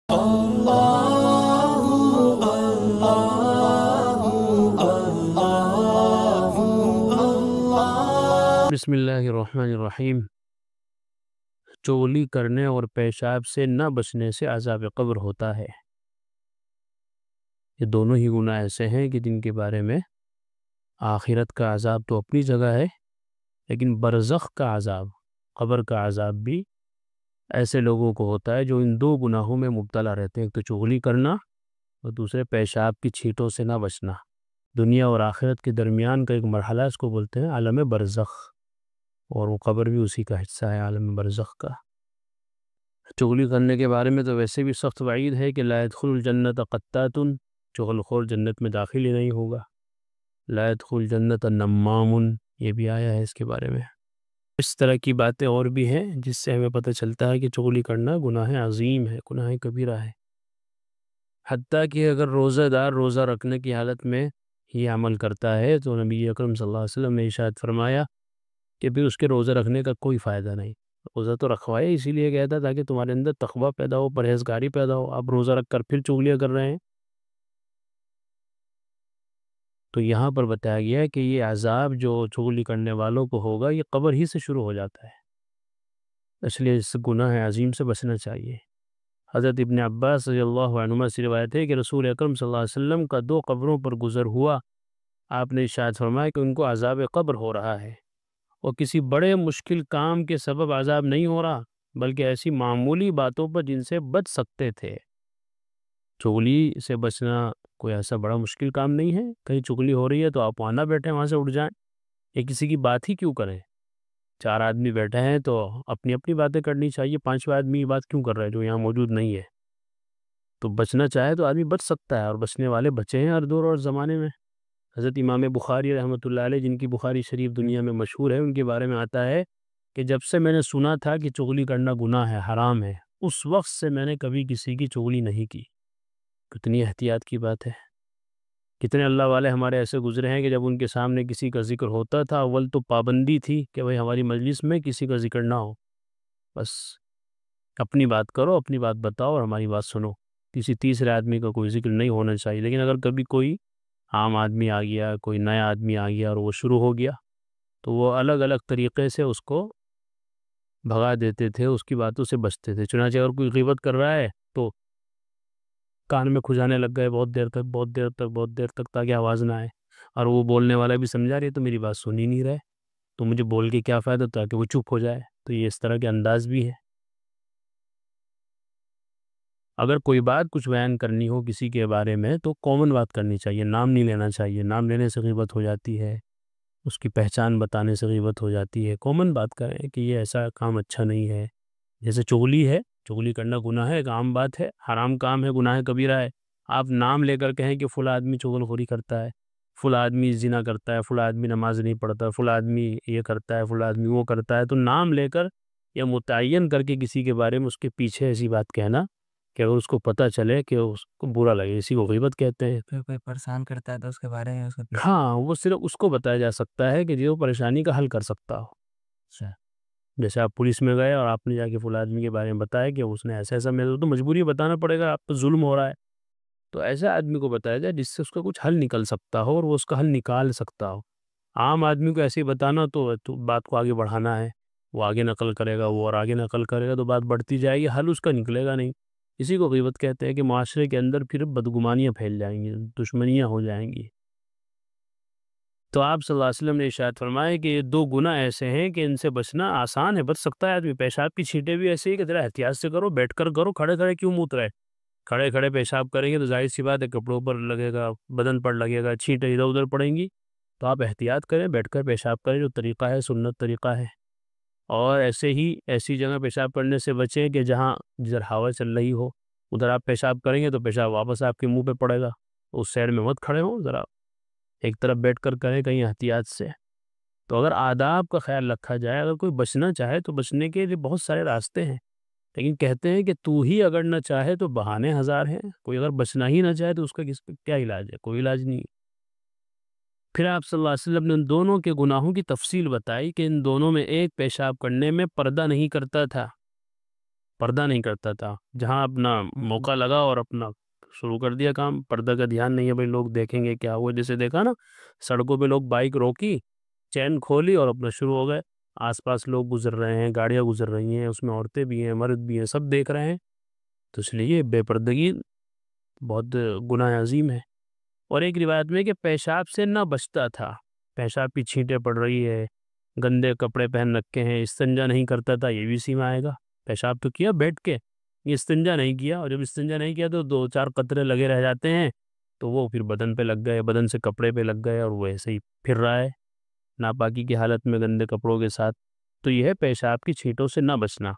بسم اللہ الرحمن الرحیم۔ چغلی کرنے اور پیشاب سے نہ بچنے سے عذاب قبر ہوتا ہے۔ یہ دونوں ہی گناہ ایسے ہیں کہ جن کے بارے میں آخرت کا عذاب تو اپنی جگہ ہے، لیکن برزخ کا عذاب، قبر کا عذاب بھی ایسے لوگوں کو ہوتا ہے جو ان دو گناہوں میں مبتلا رہتے ہیں، ایک تو چغلی کرنا اور دوسرے پیشاب کی چھینٹوں سے نہ بچنا۔ دنیا اور آخرت کے درمیان کا ایک مرحلہ اس کو بولتے ہیں عالم برزخ، اور وہ قبر بھی اسی کا حصہ ہے، عالم برزخ کا۔ چغلی کرنے کے بارے میں تو ویسے بھی سخت وعید ہے کہ لا يدخل الجنت قطات، چغل خور جنت میں داخل ہی نہیں ہوگا۔ لا يدخل الجنت نمام، یہ بھی آیا ہے اس کے بارے میں۔ اس طرح کی باتیں اور بھی ہیں جس سے ہمیں پتہ چلتا ہے کہ چغلی کرنا گناہ عظیم ہے، گناہ کبیرہ ہے۔ حتیٰ کہ اگر روزہ دار روزہ رکھنے کی حالت میں یہ عمل کرتا ہے تو نبی اکرم صلی اللہ علیہ وسلم نے ارشاد فرمایا کہ پھر اس کے روزہ رکھنے کا کوئی فائدہ نہیں۔ روزہ تو رکھوائے اسی لیے گیا تھا تاکہ تمہارے اندر تقویٰ پیدا ہو، پرہیزگاری پیدا ہو۔ آپ روزہ رکھ کر پھر چغلیاں کر رہے ہیں۔ تو یہاں پر بتایا گیا ہے کہ یہ عذاب جو چغلی کرنے والوں کو ہوگا یہ قبر ہی سے شروع ہو جاتا ہے، اس لیے اس گناہ عظیم سے بچنا چاہیے۔ حضرت ابن عباس رضی اللہ عنہما سے روایت ہے کہ رسول اکرم صلی اللہ علیہ وسلم کا 2 قبروں پر گزر ہوا، آپ نے ارشاد فرمایا کہ ان کو عذاب قبر ہو رہا ہے، اور کسی بڑے مشکل کام کے سبب عذاب نہیں ہو رہا، بلکہ ایسی معمولی باتوں پر جن سے بچ سکتے تھے۔ چغلی سے بچنا کوئی ایسا بڑا مشکل کام نہیں ہے۔ کہیں چغلی ہو رہی ہے تو آپ وہاں نہ بیٹھیں، وہاں سے اٹھ جائیں، یا کسی کی بات ہی کیوں کریں؟ 4 آدمی بیٹھے ہیں تو اپنی اپنی باتیں کرنی چاہیے، 5ویں آدمی یہ بات کیوں کر رہا ہے جو یہاں موجود نہیں ہے؟ تو بچنا چاہے تو آدمی بچ سکتا ہے، اور بچنے والے بچے ہیں ہر دور اور زمانے میں۔ حضرت امام بخاری رحمۃ اللہ علیہ، جن کی بخاری شریف دنیا میں مشہور ہے، ان کے بارے میں آتا ہے کہ جب سے میں نے سنا تھا کہ چغلی کرنا گناہ ہے، حرام ہے، اس وقت سے میں نے کبھی کسی کی چغلی نہیں کی۔ کتنی احتیاط کی بات ہے۔ کتنے اللہ والے ہمارے ایسے گزرے ہیں کہ جب ان کے سامنے کسی کا ذکر ہوتا تھا، اول تو پابندی تھی کہ بھئی ہماری مجلس میں کسی کا ذکر نہ ہو، بس اپنی بات کرو، اپنی بات بتاؤ اور ہماری بات سنو، کسی تیسرے آدمی کا کوئی ذکر نہیں ہونا چاہیے۔ لیکن اگر کبھی کوئی عام آدمی آ گیا، کوئی نیا آدمی آ گیا اور وہ شروع ہو گیا تو وہ الگ الگ طریقے سے اس کو بھگا دیتے تھے، اس کی باتوں سے بچتے تھے۔ چنانچہ اگر کوئی غیبت کر رہا ہے تو کان میں کھجانے لگ گئے بہت دیر تک، بہت دیر تک، بہت دیر تک، تاکہ آواز نہ آئے، اور وہ بولنے والا بھی سمجھا رہی تو میری بات سن ہی نہیں رہے، تو مجھے بول کے کیا فائدہ، تاکہ وہ چپ ہو جائے۔ تو یہ اس طرح کے انداز بھی ہے۔ اگر کوئی بات کچھ بیان کرنی ہو کسی کے بارے میں تو کامن بات کرنی چاہیے، نام نہیں لینا چاہیے۔ نام لینے سے غیبت ہو جاتی ہے، اس کی پہچان بتانے سے غیبت ہو جاتی ہے۔ کامن بات کریں کہ یہ ایسا کام اچھا نہیں ہے، جیسے چغلی ہے، چغلی کرنا گناہ ہے، ایک عام بات ہے، حرام کام ہے، گناہ کبیرہ ہے۔ آپ نام لے کر کہیں کہ فلاں آدمی چغل خوری کرتا ہے، فلاں آدمی زنا کرتا ہے، فلاں آدمی نماز نہیں پڑھتا، فلاں آدمی یہ کرتا ہے، فلاں آدمی وہ کرتا ہے، تو نام لے کر یا متعین کر کے کسی کے بارے میں اس کے پیچھے ایسی بات کہنا کہ اگر اس کو پتہ چلے کہ اس کو برا لگے، اسی کو غیبت کہتے ہیں۔ پھر کوئی پریشان کرتا ہے تو اس کے بارے میں اس کو ہاں، وہ صرف اس کو بتایا جا سکتا ہے کہ جو پریشانی کا حل کر سکتا ہو۔ اچھا، جیسے آپ پولیس میں گئے اور آپ نے جا کے فلاں آدمی کے بارے میں بتایا کہ اس نے ایسا ایسا، میرے تو مجبوری بتانا پڑے گا، آپ پر ظلم ہو رہا ہے، تو ایسے آدمی کو بتایا جائے جس سے اس کا کچھ حل نکل سکتا ہو اور وہ اس کا حل نکال سکتا ہو۔ عام آدمی کو ایسے ہی بتانا تو بات کو آگے بڑھانا ہے، وہ آگے نقل کرے گا، وہ اور آگے نقل کرے گا، تو بات بڑھتی جائے گی، حل اس کا نکلے گا نہیں۔ اسی کو غیبت کہتے ہیں کہ معاشرے کے اندر پھر بدگمانیاں پھیل جائیں گی، دشمنیاں ہو جائیں گی۔ تو آپ صلی اللہ علیہ وسلم نے ارشاد فرمایا کہ یہ 2 گناہ ایسے ہیں کہ ان سے بچنا آسان ہے، بچ سکتا ہے آدمی۔ پیشاب کی چھینٹیں بھی ایسے ہی کہ ذرا احتیاط سے کرو، بیٹھ کر کرو، کھڑے کھڑے کیوں موت رہے؟ کھڑے کھڑے پیشاب کریں گے تو ظاہر سی بات ہے کپڑوں پر لگے گا، بدن پر لگے گا، چھینٹیں ادھر ادھر پڑیں گی۔ تو آپ احتیاط کریں، بیٹھ کر پیشاب کریں، جو طریقہ ہے سنت طریقہ ہے۔ اور ایسے ہی ایسی جگہ پیشاب کرنے سے بچیں کہ جہاں جدھر ہوا چل رہی ہو، ادھر آپ پیشاب کریں گے تو پیشاب واپس آپ کے منہ پہ پڑے گا، اس سائڈ میں مت کھڑے ہوں، ذرا ایک طرف بیٹھ کر کریں کہیں احتیاط سے۔ تو اگر آداب کا خیال رکھا جائے، اگر کوئی بچنا چاہے تو بچنے کے لیے بہت سارے راستے ہیں، لیکن کہتے ہیں کہ تو ہی اگر نہ چاہے تو بہانے ہزار ہیں۔ کوئی اگر بچنا ہی نہ چاہے تو اس کا کیا علاج ہے؟ کوئی علاج نہیں۔ پھر آپ صلی اللہ علیہ وسلم نے ان دونوں کے گناہوں کی تفصیل بتائی کہ ان دونوں میں ایک پیشاب کرنے میں پردہ نہیں کرتا تھا، پردہ نہیں کرتا تھا، جہاں اپنا موقع لگا اور اپنا شروع کر دیا کام، پردہ کا دھیان نہیں ہے بھائی لوگ دیکھیں گے کیا ہوا، جیسے دیکھا نا سڑکوں پہ لوگ بائک روکی، چین کھولی اور اپنا شروع ہو گئے، آس پاس لوگ گزر رہے ہیں، گاڑیاں گزر رہی ہیں، اس میں عورتیں بھی ہیں، مرد بھی ہیں، سب دیکھ رہے ہیں، تو اس لیے بے پردگی بہت گناہ عظیم ہے۔ اور ایک روایت میں کہ پیشاب سے نہ بچتا تھا، پیشاب کی چھینٹیں پڑ رہی ہے، گندے کپڑے پہن رکھے ہیں، استنجا نہیں کرتا تھا، یہ بھی اسی میں آئے گا، پیشاب تو کیا بیٹھ کے، یہ استنجا نہیں کیا، اور جب استنجا نہیں کیا تو 2-4 قطرے لگے رہ جاتے ہیں، تو وہ پھر بدن پہ لگ گئے، بدن سے کپڑے پہ لگ گئے، اور وہ ایسے ہی پھر رہا ہے ناپاکی کی حالت میں گندے کپڑوں کے ساتھ۔ تو یہ ہے پیشاب کی چھینٹوں سے نہ بچنا۔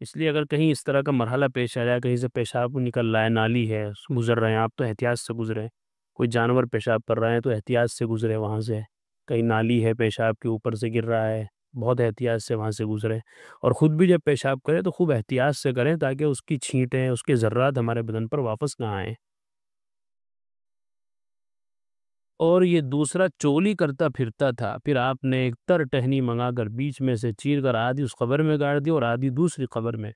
اس لیے اگر کہیں اس طرح کا مرحلہ پیش آ جائے، کہیں سے پیشاب نکل رہا ہے، نالی ہے، گزر رہے ہیں آپ، تو احتیاط سے گزریں، کوئی جانور پیشاب کر رہا ہے تو احتیاط سے گزرے وہاں سے، کہیں نالی ہے پیشاب کے اوپر سے گر رہا ہے، بہت احتیاط سے وہاں سے گزرے، اور خود بھی جب پیشاب کرے تو خوب احتیاط سے کریں تاکہ اس کی چھینٹیں، اس کے ذرات ہمارے بدن پر واپس نہ آئیں۔ اور یہ دوسرا چولی کرتا پھرتا تھا، پھر آپ نے ایک تر ٹہنی منگا کر بیچ میں سے چیر کر آدھی اس قبر میں گاڑ دی اور آدھی دوسری قبر میں۔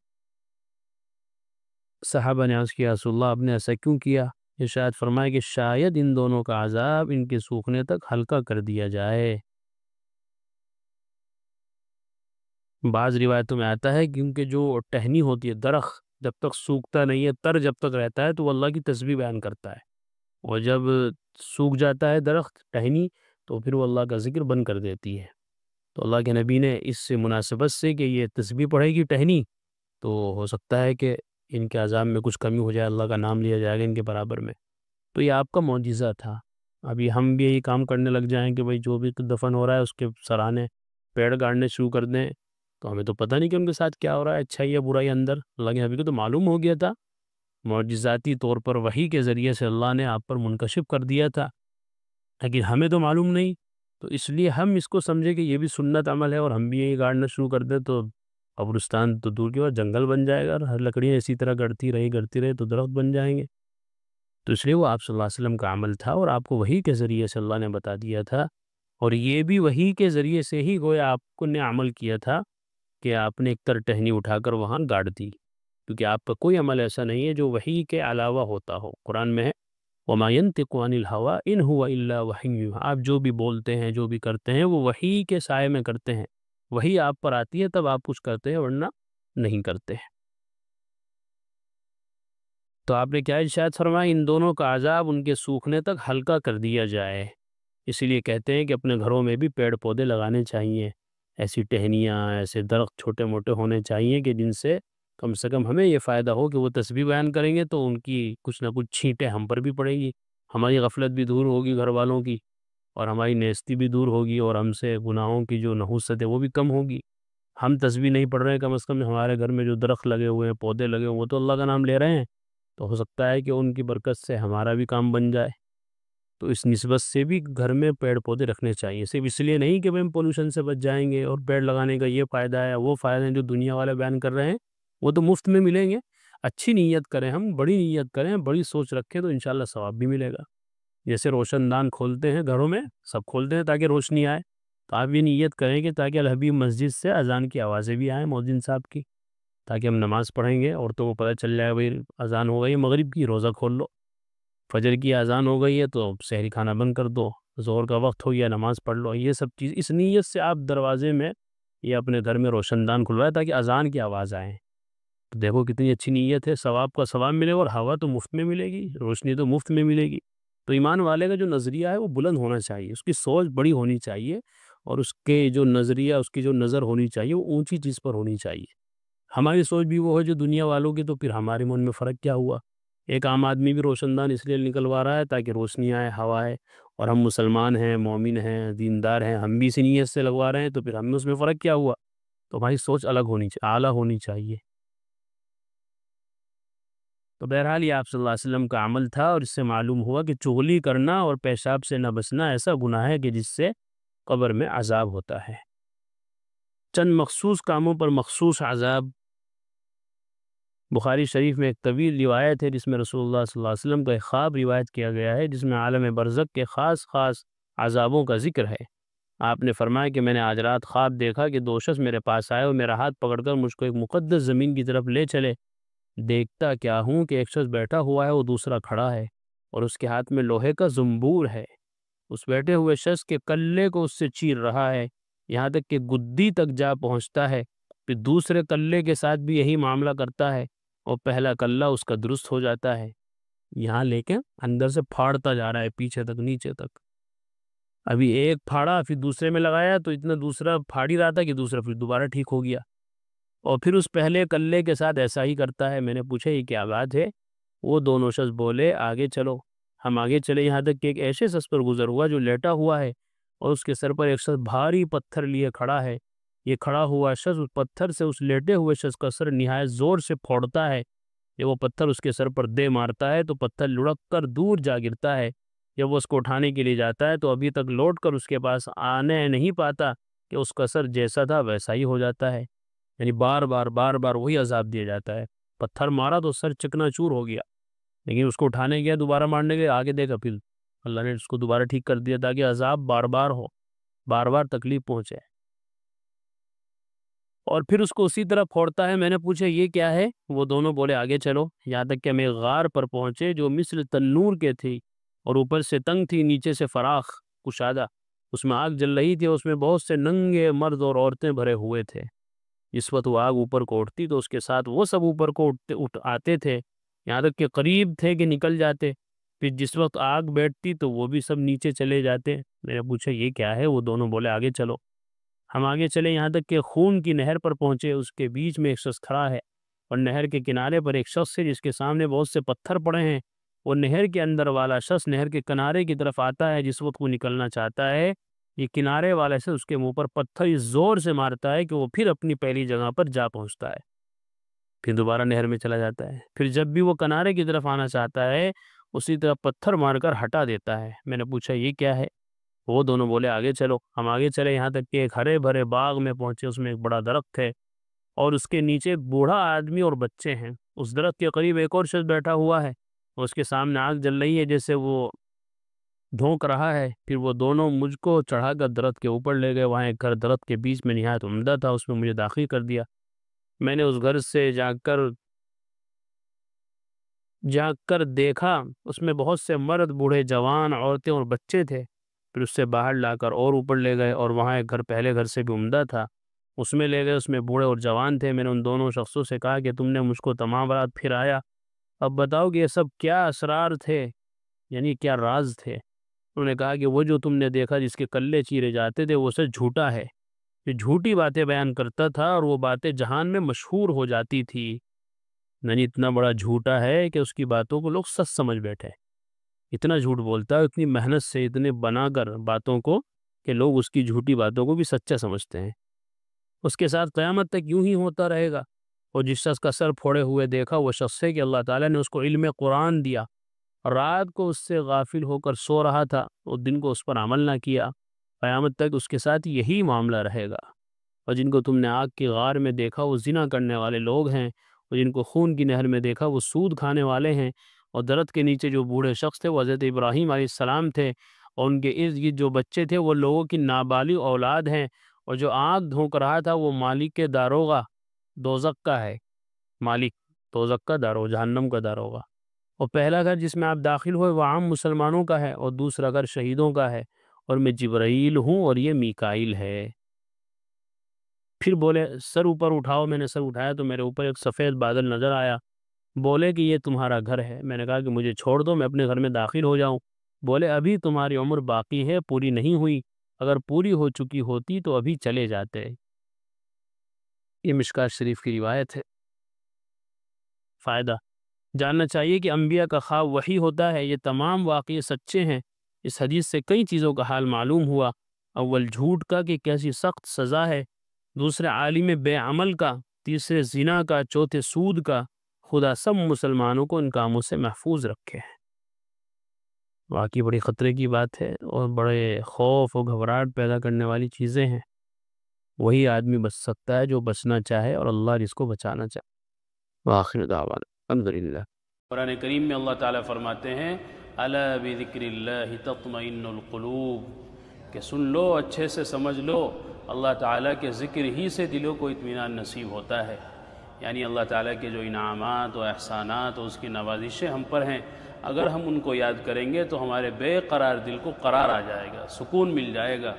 صحابہ نے عرض کیا رسول اللہ آپ نے ایسا کیوں کیا؟ ارشاد فرمائے کہ شاید ان دونوں کا عذاب ان کے سوکھنے تک ہلکا کر دیا جائے۔ بعض روایتوں میں آتا ہے کیونکہ جو ٹہنی ہوتی ہے، درخت جب تک سوکھتا نہیں ہے، تر جب تک رہتا ہے تو وہ اللہ کی تسبیح بیان کرتا ہے، اور جب سوکھ جاتا ہے درخت ٹہنی تو پھر وہ اللہ کا ذکر بند کر دیتی ہے۔ تو اللہ کے نبی نے اس سے مناسبت سے کہ یہ تسبیح پڑھے گی ٹہنی تو ہو سکتا ہے کہ ان کے عذاب میں کچھ کمی ہو جائے، اللہ کا نام لیا جائے گا ان کے برابر میں، تو یہ آپ کا معجزہ تھا۔ ابھی ہم بھی یہی کام کرنے لگ جائیں کہ بھائی جو بھی دفن ہو رہا ہے اس کے سرانے پیڑ گاڑنے شروع کر دیں، تو ہمیں تو پتہ نہیں کہ ان کے ساتھ کیا ہو رہا ہے، اچھائی یا برائی اندر، اللہ کے نبی کو تو معلوم ہو گیا تھا، معجزاتی طور پر وحی کے ذریعے سے اللہ نے آپ پر منکشف کر دیا تھا، لیکن ہمیں تو معلوم نہیں، تو اس لیے ہم اس کو سمجھے کہ یہ بھی سنت عمل ہے اور ہم بھی یہی گاڑنا شروع کر دیں تو قبرستان تو دور کی بات جنگل بن جائے گا، اور ہر لکڑیاں اسی طرح گڑتی رہی تو درخت بن جائیں گے۔ تو اس لیے وہ آپ صلی اللہ علیہ وسلم کا عمل تھا اور آپ کو وحی کے ذریعے سے اللہ نے بتا دیا تھا، اور یہ بھی وحی کے ذریعے سے ہی گویا آپ کو نے عمل کیا تھا کہ آپ نے ایک تر ٹہنی اٹھا کر وہاں گاڑ دی، کیونکہ آپ کا کوئی عمل ایسا نہیں ہے جو وحی کے علاوہ ہوتا ہو۔ قرآن میں ہے وَمَا يَنْطِقُ عَنِ الْهَوَىٰ إِنْ هُوَ إِلَّا وَحْيٌ يُوحَىٰ، آپ جو بھی بولتے ہیں جو بھی کرتے ہیں وہ وحی کے سائے میں کرتے ہیں، وحی آپ پر آتی ہے تب آپ کچھ کرتے ہیں ورنہ نہیں کرتے۔ تو آپ نے کیا ارشاد فرمایا؟ ان دونوں کا عذاب ان کے سوکھنے تک ہلکا کر دیا جائے۔ اسی لیے کہتے ہیں کہ اپنے گھروں میں بھی پیڑ پودے لگانے چاہیے، ایسی ٹہنیاں، ایسے درخت چھوٹے موٹے ہونے چاہیے کہ جن سے کم ہمیں یہ فائدہ ہو کہ وہ تسبیح بیان کریں گے تو ان کی کچھ نہ کچھ چھینٹیں ہم پر بھی پڑیں گی، ہماری غفلت بھی دور ہوگی گھر والوں کی، اور ہماری نیستی بھی دور ہوگی، اور ہم سے گناہوں کی جو نحوست ہے وہ بھی کم ہوگی۔ ہم تسبیح نہیں پڑھ رہے ہیں، کم از کم ہمارے گھر میں جو درخت لگے ہوئے ہیں، پودے لگے ہوئے ہیں، وہ تو اللہ کا نام لے رہے ہیں، تو ہو سکتا ہے کہ ان کی برکت سے ہمارا بھی کام بن جائے۔ تو اس نسبت سے بھی گھر میں پیڑ پودے رکھنے چاہیے، صرف اس لیے نہیں کہ ہم پولوشن سے بچ جائیں گے اور پیڑ لگانے کا یہ فائدہ ہے وہ فائدہ ہے جو دنیا والے بیان کر رہے ہیں، وہ تو مفت میں ملیں گے۔ اچھی نیت کریں، ہم بڑی نیت کریں، بڑی سوچ رکھیں تو انشاءاللہ ثواب بھی ملے گا۔ جیسے روشن دان کھولتے ہیں گھروں میں، سب کھولتے ہیں تاکہ روشنی آئے، تو آپ یہ نیت کریں کہ تاکہ الحبیب مسجد سے اذان کی آوازیں بھی آئیں مؤذن صاحب کی، تاکہ ہم نماز پڑھیں گے، عورتوں کو پتہ چل جائے بھائی اذان ہو گئی ہے مغرب کی، روزہ کھول لو، فجر کی اذان ہو گئی ہے تو سحری کھانا بند کر دو، ظہر کا وقت ہو گیا نماز پڑھ لو۔ یہ سب چیز اس نیت سے آپ دروازے میں یا اپنے گھر میں روشن دان کھلوائے تاکہ اذان کی آواز آئے، تو دیکھو کتنی اچھی نیت ہے، ثواب کا ثواب ملے گا، اور ہوا تو مفت میں ملے گی، روشنی تو مفت میں ملے گی۔ تو ایمان والے کا جو نظریہ ہے وہ بلند ہونا چاہیے، اس کی سوچ بڑی ہونی چاہیے، اور اس کے جو نظریہ، اس کی جو نظر ہونی چاہیے وہ اونچی چیز پر ہونی چاہیے۔ ہماری سوچ بھی وہ ہے جو دنیا والوں کی، تو پھر ہمارے من میں فرق کیا ہوا؟ ایک عام آدمی بھی روشن دان اس لیے نکلوا رہا ہے تاکہ روشنی آئے، ہوا آئے، اور ہم مسلمان ہیں، مومن ہیں، دیندار ہیں، ہم بھی اسی نیت سے لگوا رہے ہیں، تو پھر ہم میں اس میں فرق کیا ہوا؟ تو ہماری سوچ الگ ہونی چاہیے، اعلیٰ ہونی چاہیے۔ تو بہرحال یہ آپ صلی اللہ علیہ وسلم کا عمل تھا، اور اس سے معلوم ہوا کہ چغلی کرنا اور پیشاب سے نہ بچنا ایسا گناہ ہے کہ جس سے قبر میں عذاب ہوتا ہے۔ چند مخصوص کاموں پر مخصوص عذاب۔ بخاری شریف میں ایک طویل روایت ہے جس میں رسول اللہ صلی اللہ علیہ وسلم کا ایک خواب روایت کیا گیا ہے، جس میں عالم برزخ کے خاص عذابوں کا ذکر ہے۔ آپ نے فرمایا کہ میں نے آج رات خواب دیکھا کہ 2 شخص میرے پاس آئے اور میرا ہاتھ پکڑ کر مجھ کو ایک مقدس زمین کی طرف لے چلے۔ دیکھتا کیا ہوں کہ ایک شخص بیٹھا ہوا ہے اور دوسرا کھڑا ہے اور اس کے ہاتھ میں لوہے کا زنبور ہے۔ اس بیٹھے ہوئے شخص کے کلے کو اس سے چیر رہا ہے، یہاں تک کہ گدی تک جا پہنچتا ہے۔ پھر دوسرے کلے کے ساتھ بھی یہی معاملہ کرتا ہے اور پہلا کلہ اس کا درست ہو جاتا ہے، یہاں لے کے اندر سے پھاڑتا جا رہا ہے پیچھے تک، نیچے تک۔ ابھی ایک پھاڑا پھر دوسرے میں لگایا تو اتنا دوسرا پھاڑ ہی رہا تھا کہ دوسرا پھر دوبارہ ٹھیک ہو گیا، اور پھر اس پہلے کلے کے ساتھ ایسا ہی کرتا ہے۔ میں نے پوچھا یہ کیا بات ہے؟ وہ دونوں شخص بولے آگے چلو۔ ہم آگے چلے، یہاں تک کہ ایک ایسے شخص پر گزر ہوا جو لیٹا ہوا ہے اور اس کے سر پر ایک شخص بھاری پتھر لیے کھڑا ہے۔ یہ کھڑا ہوا شخص اس پتھر سے اس لیٹے ہوئے شخص کا سر نہایت زور سے پھوڑتا ہے۔ جب وہ پتھر اس کے سر پر دے مارتا ہے تو پتھر لڑک کر دور جا گرتا ہے۔ جب وہ اس کو اٹھانے کے لیے جاتا ہے تو ابھی تک لوٹ کر اس کے پاس آنے نہیں پاتا کہ اس کا سر جیسا تھا ویسا ہی ہو جاتا ہے، یعنی بار بار وہی عذاب دیا جاتا ہے۔ پتھر مارا تو سر چکنا چور ہو گیا، لیکن اس کو اٹھانے گیا، دوبارہ مارنے گیا، آگے دیکھا پھر اللہ نے اس کو دوبارہ ٹھیک کر دیا تاکہ عذاب بار بار ہو، بار بار تکلیف پہنچے، اور پھر اس کو اسی طرح پھوڑتا ہے۔ میں نے پوچھا یہ کیا ہے؟ وہ دونوں بولے آگے چلو، یہاں تک کہ ہم ایک غار پر پہنچے جو مثل تنور کے تھی اور اوپر سے تنگ تھی، نیچے سے فراخ کشادہ۔ اس میں آگ جل رہی تھی اور اس میں بہت سے ننگے مرد اور عورتیں بھرے ہوئے تھے۔ جس وقت وہ آگ اوپر کو اٹھتی تو اس کے ساتھ وہ سب اوپر کو اٹھ آتے تھے، یہاں تک کہ قریب تھے کہ نکل جاتے۔ پھر جس وقت آگ بیٹھتی تو وہ بھی سب نیچے چلے جاتے۔ میں نے پوچھا یہ کیا ہے؟ وہ دونوں بولے آگے چلو۔ ہم آگے چلے، یہاں تک کہ خون کی نہر پر پہنچے۔ اس کے بیچ میں ایک شخص کھڑا ہے اور نہر کے کنارے پر ایک شخص ہے جس کے سامنے بہت سے پتھر پڑے ہیں۔ وہ نہر کے اندر والا شخص نہر کے کنارے کی طرف آتا ہے۔ جس وقت وہ نکلنا چاہتا ہے، یہ کنارے والا شخص اس کے منہ پر پتھر اس زور سے مارتا ہے کہ وہ پھر اپنی پہلی جگہ پر جا پہنچتا ہے، پھر دوبارہ نہر میں چلا جاتا ہے۔ پھر جب بھی وہ کنارے کی طرف آنا چاہتا ہے اسی طرح پتھر مار کر ہٹا دیتا ہے۔ میں نے پوچھا یہ کیا ہے؟ وہ دونوں بولے آگے چلو۔ ہم آگے چلے، یہاں تک کہ ایک ہرے بھرے باغ میں پہنچے۔ اس میں ایک بڑا درخت ہے اور اس کے نیچے ایک بوڑھا آدمی اور بچے ہیں۔ اس درخت کے قریب ایک اور شخص بیٹھا ہوا ہے اور اس کے سامنے آگ جل رہی ہے جیسے وہ دھونک رہا ہے۔ پھر وہ دونوں مجھ کو چڑھا کر درخت کے اوپر لے گئے۔ وہاں ایک گھر درخت کے بیچ میں نہایت عمدہ تھا، اس میں مجھے داخل کر دیا۔ میں نے اس گھر سے جا کر دیکھا، اس میں بہت سے مرد، بوڑھے، جوان، عورتیں اور بچے تھے۔ پھر اس سے باہر لا کر اور اوپر لے گئے اور وہاں ایک گھر پہلے گھر سے بھی عمدہ تھا، اس میں لے گئے۔ اس میں بوڑھے اور جوان تھے۔ میں نے ان دونوں شخصوں سے کہا کہ تم نے مجھ کو تمام رات پھر آیا، اب بتاؤ کہ یہ سب کیا اسرار تھے، یعنی کیا راز تھے؟ انہوں نے کہا کہ وہ جو تم نے دیکھا جس کے کلے چیرے جاتے تھے وہ سب جھوٹا ہے، یہ جھوٹی باتیں بیان کرتا تھا اور وہ باتیں جہان میں مشہور ہو جاتی تھی، یعنی اتنا بڑا جھوٹا ہے کہ اس کی باتوں کو لوگ سچ سمجھ بیٹھے، اتنا جھوٹ بولتا ہے، اتنی محنت سے اتنے بنا کر باتوں کو کہ لوگ اس کی جھوٹی باتوں کو بھی سچا سمجھتے ہیں۔ اس کے ساتھ قیامت تک یوں ہی ہوتا رہے گا۔ اور جس شخص کا سر پھوڑے ہوئے دیکھا وہ شخص ہے کہ اللہ تعالیٰ نے اس کو علم قرآن دیا، رات کو اس سے غافل ہو کر سو رہا تھا اور دن کو اس پر عمل نہ کیا، قیامت تک اس کے ساتھ یہی معاملہ رہے گا۔ اور جن کو تم نے آگ کی غار میں دیکھا وہ زنا کرنے والے لوگ ہیں، اور جن کو خون کی نہر میں دیکھا وہ سود کھانے والے ہیں۔ اور درخت کے نیچے جو بوڑھے شخص تھے وہ حضرت ابراہیم علیہ السلام تھے، اور ان کے ارد گرد جو بچے تھے وہ لوگوں کی نابالغ اولاد ہیں، اور جو آگ دھونک رہا تھا وہ مالک کے داروغہ دوزخ کا ہے، مالک دوزخ کا داروغہ، جہنم کا داروغہ۔ اور پہلا گھر جس میں آپ داخل ہوئے وہ عام مسلمانوں کا ہے، اور دوسرا گھر شہیدوں کا ہے، اور میں جبرائیل ہوں اور یہ میکائیل ہے۔ پھر بولے سر اوپر اٹھاؤ۔ میں نے سر اٹھایا تو میرے اوپر ایک سفید بادل نظر آیا۔ بولے کہ یہ تمہارا گھر ہے۔ میں نے کہا کہ مجھے چھوڑ دو، میں اپنے گھر میں داخل ہو جاؤں۔ بولے ابھی تمہاری عمر باقی ہے، پوری نہیں ہوئی، اگر پوری ہو چکی ہوتی تو ابھی چلے جاتے۔ یہ مشکوٰۃ شریف کی روایت ہے۔ فائدہ جاننا چاہیے کہ انبیاء کا خواب وحی ہوتا ہے، یہ تمام واقعے سچے ہیں۔ اس حدیث سے کئی چیزوں کا حال معلوم ہوا۔ اول جھوٹ کا کہ کیسی سخت سزا ہے، دوسرے عالم بے عمل کا، تیسرے زنا کا، چوتھے سود کا۔ خدا سب مسلمانوں کو ان کاموں سے محفوظ رکھے۔ واقعی بڑی خطرے کی بات ہے اور بڑے خوف اور گھبراہٹ پیدا کرنے والی چیزیں ہیں۔ وہی آدمی بچ سکتا ہے جو بچنا چاہے اور اللہ جس کو بچانا چاہے۔ وآخر دعوانا الحمدللہ۔ قرآن کریم میں اللہ تعالیٰ فرماتے ہیں الا بذکر اللہ تطمئن القلوب، کہ کہ سن لو، اچھے سے سمجھ لو، اللہ تعالیٰ کے ذکر ہی سے دلوں کو اطمینان نصیب ہوتا ہے۔ یعنی اللہ تعالیٰ کے جو انعامات و احسانات و اس کی نوازشیں ہم پر ہیں، اگر ہم ان کو یاد کریں گے تو ہمارے بے قرار دل کو قرار آ جائے گا، سکون مل جائے گا۔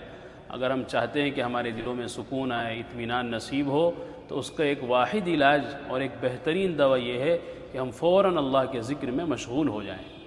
اگر ہم چاہتے ہیں کہ ہمارے دلوں میں سکون آئے، اطمینان نصیب ہو، تو اس کا ایک واحد علاج اور ایک بہترین دوا یہ ہے کہ ہم فوراً اللہ کے ذکر میں مشغول ہو جائیں۔